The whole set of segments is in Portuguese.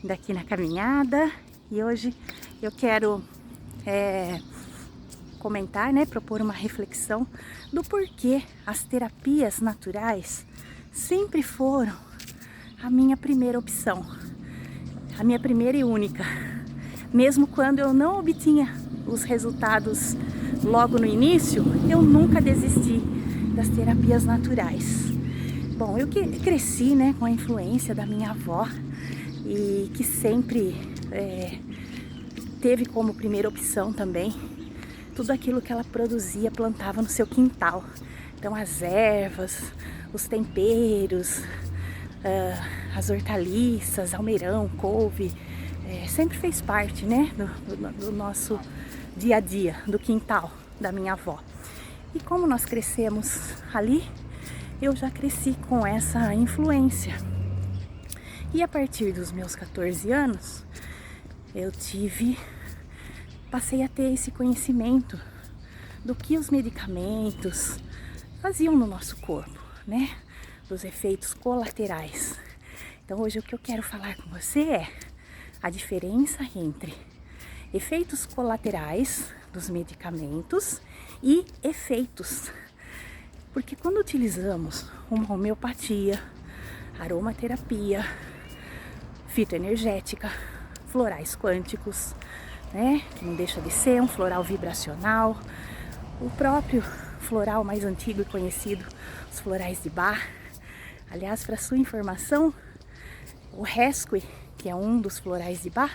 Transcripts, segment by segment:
daqui na caminhada e hoje eu quero comentar, né, propor uma reflexão do porquê as terapias naturais sempre foram a minha primeira opção, a minha primeira e única, mesmo quando eu não obtinha os resultados logo no início, eu nunca desisti das terapias naturais. Bom, eu cresci, né, com a influência da minha avó e que sempre teve como primeira opção também tudo aquilo que ela produzia, plantava no seu quintal. Então as ervas, os temperos, as hortaliças, almeirão, couve, sempre fez parte, né, do nosso dia a dia, do quintal da minha avó. E como nós crescemos ali, eu já cresci com essa influência. E a partir dos meus 14 anos, passei a ter esse conhecimento do que os medicamentos faziam no nosso corpo, né? Dos efeitos colaterais. Então hoje o que eu quero falar com você é a diferença entre efeitos colaterais dos medicamentos e efeitos. Porque quando utilizamos uma homeopatia, aromaterapia, fitoenergética, florais quânticos, né, que não deixa de ser um floral vibracional, o próprio floral mais antigo e conhecido, os florais de Bach. Aliás, para sua informação, o Rescue, que é um dos florais de Bach,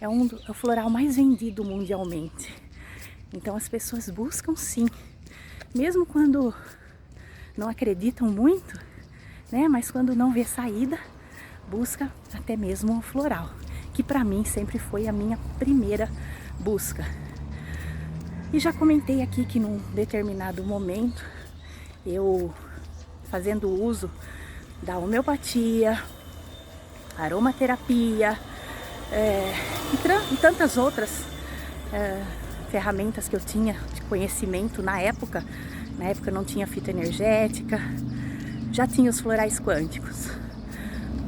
é o floral mais vendido mundialmente. Então as pessoas buscam sim, mesmo quando não acreditam muito, né? Mas quando não vê saída, busca até mesmo o floral, que para mim sempre foi a minha primeira busca. E já comentei aqui que num determinado momento, eu fazendo uso da homeopatia, aromaterapia e tantas outras ferramentas que eu tinha de conhecimento na época não tinha fitoenergética, já tinha os florais quânticos.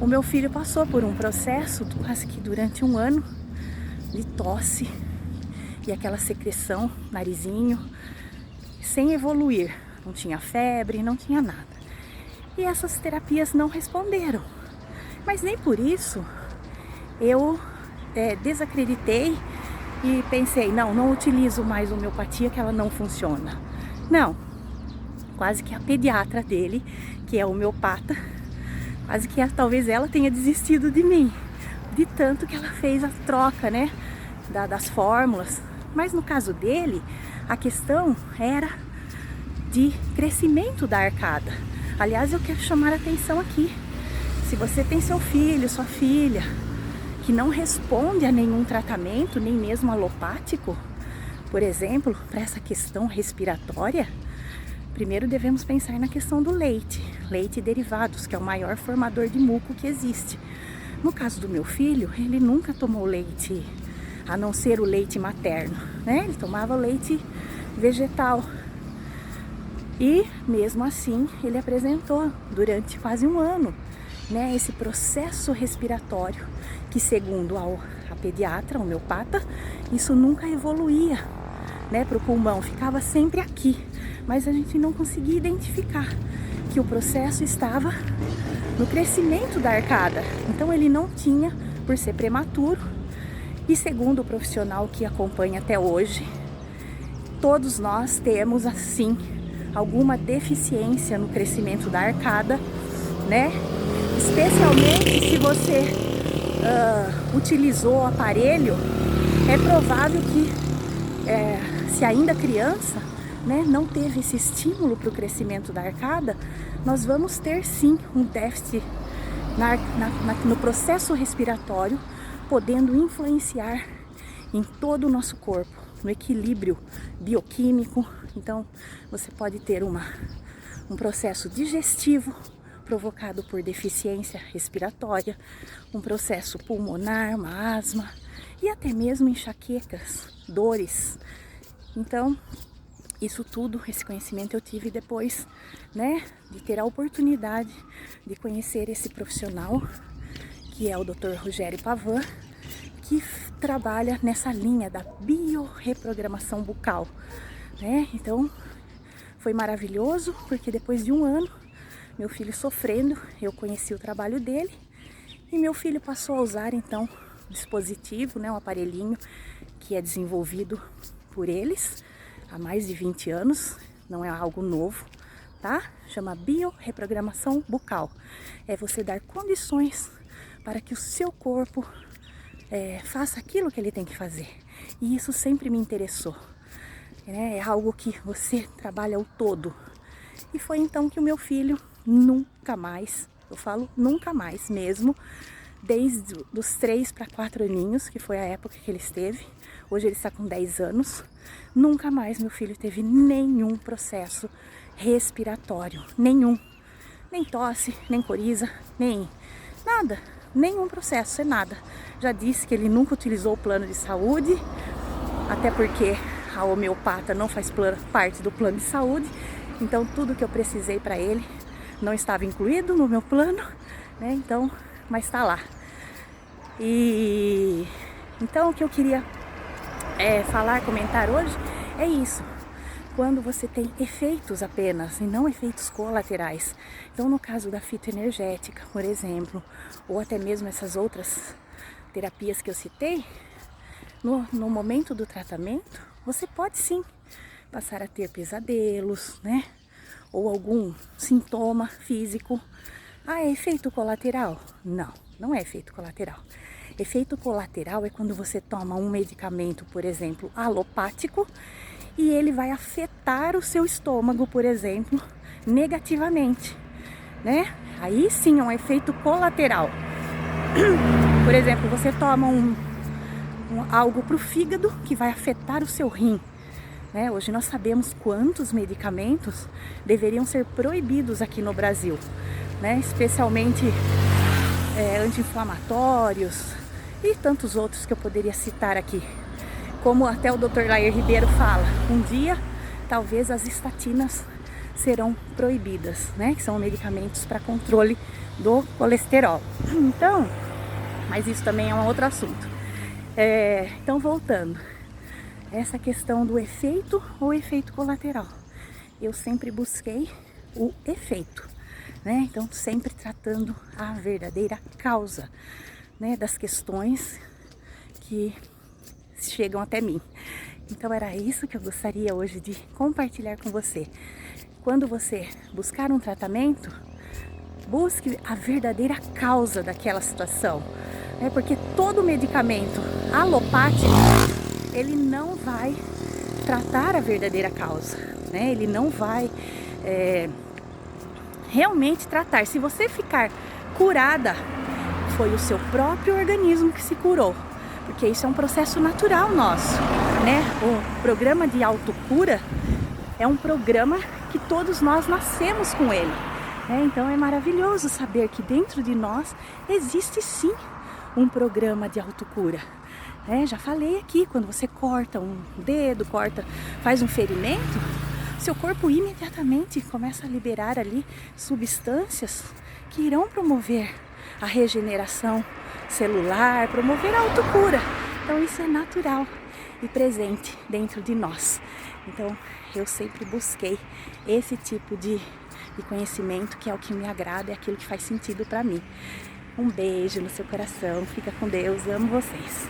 O meu filho passou por um processo quase que durante um ano de tosse e aquela secreção, narizinho, sem evoluir, não tinha febre, não tinha nada. E essas terapias não responderam, mas nem por isso eu desacreditei e pensei, não utilizo mais homeopatia que ela não funciona. Não, quase que a pediatra dele, que é homeopata, quase que talvez ela tenha desistido de mim, de tanto que ela fez a troca, né, das fórmulas. Mas no caso dele, a questão era de crescimento da arcada. Aliás, eu quero chamar a atenção aqui. Se você tem seu filho, sua filha, que não responde a nenhum tratamento, nem mesmo alopático, por exemplo, para essa questão respiratória, primeiro devemos pensar na questão do leite e derivados, que é o maior formador de muco que existe. No caso do meu filho, ele nunca tomou leite, a não ser o leite materno, né? Ele tomava leite vegetal. E mesmo assim, ele apresentou durante quase um ano, né, esse processo respiratório que, segundo a pediatra, a homeopata, isso nunca evoluía, né, para o pulmão, ficava sempre aqui, mas a gente não conseguia identificar que o processo estava no crescimento da arcada. Então ele não tinha, por ser prematuro, e segundo o profissional que acompanha até hoje, todos nós temos assim alguma deficiência no crescimento da arcada, né? Especialmente se você utilizou o aparelho, é provável que, se ainda criança, né, não teve esse estímulo para o crescimento da arcada, nós vamos ter sim um déficit no processo respiratório, podendo influenciar em todo o nosso corpo, no equilíbrio bioquímico. Então você pode ter um processo digestivo provocado por deficiência respiratória, um processo pulmonar, uma asma e até mesmo enxaquecas, dores. Então, isso tudo, esse conhecimento eu tive depois, né, de ter a oportunidade de conhecer esse profissional que é o Dr. Rogério Pavan, que trabalha nessa linha da biorreprogramação bucal, né? Então foi maravilhoso, porque depois de um ano, meu filho sofrendo, eu conheci o trabalho dele e meu filho passou a usar então o dispositivo, né, um aparelhinho que é desenvolvido por eles há mais de 20 anos, não é algo novo, tá? Chama biorreprogramação bucal. É você dar condições para que o seu corpo faça aquilo que ele tem que fazer. E isso sempre me interessou. É algo que você trabalha o todo. E foi então que o meu filho nunca mais, eu falo nunca mais mesmo, desde os 3 para 4 aninhos, que foi a época que ele esteve, hoje ele está com 10 anos, nunca mais meu filho teve nenhum processo respiratório, nenhum. Nem tosse, nem coriza, nem nada, nenhum processo, é nada. Já disse que ele nunca utilizou o plano de saúde, até porque a homeopata não faz parte do plano de saúde, então tudo que eu precisei para ele não estava incluído no meu plano, né? Então, mas está lá. E então o que eu queria comentar hoje é isso. Quando você tem efeitos apenas e não efeitos colaterais. Então, no caso da fitoenergética, por exemplo, ou até mesmo essas outras terapias que eu citei, no momento do tratamento, você pode sim passar a ter pesadelos, né? Ou algum sintoma físico. Ah, é efeito colateral? Não, não é efeito colateral. Efeito colateral é quando você toma um medicamento, por exemplo, alopático, e ele vai afetar o seu estômago, por exemplo, negativamente, né? Aí sim é um efeito colateral. Por exemplo, você toma algo para o fígado que vai afetar o seu rim, né? Hoje nós sabemos quantos medicamentos deveriam ser proibidos aqui no Brasil, né? Especialmente anti-inflamatórios e tantos outros que eu poderia citar aqui. Como até o Dr. Lair Ribeiro fala, um dia talvez as estatinas serão proibidas, né? Que são medicamentos para controle do colesterol. Então, mas isso também é um outro assunto. Então, voltando, essa questão do efeito ou efeito colateral, eu sempre busquei o efeito, né? Então, sempre tratando a verdadeira causa, né, das questões que chegam até mim. Então era isso que eu gostaria hoje de compartilhar com você. Quando você buscar um tratamento, busque a verdadeira causa daquela situação, né? Porque todo medicamento alopático, ele não vai tratar a verdadeira causa, né? Ele não vai realmente tratar. Se você ficar curada, foi o seu próprio organismo que se curou, porque isso é um processo natural nosso, né? O programa de autocura é um programa que todos nós nascemos com ele, né? Então é maravilhoso saber que dentro de nós existe sim um programa de autocura, né? Já falei aqui, quando você corta um dedo, faz um ferimento, seu corpo imediatamente começa a liberar ali substâncias que irão promover a regeneração celular, promover a autocura. Então isso é natural e presente dentro de nós. Então eu sempre busquei esse tipo de conhecimento, que é o que me agrada, é aquilo que faz sentido para mim. Um beijo no seu coração, fica com Deus, amo vocês.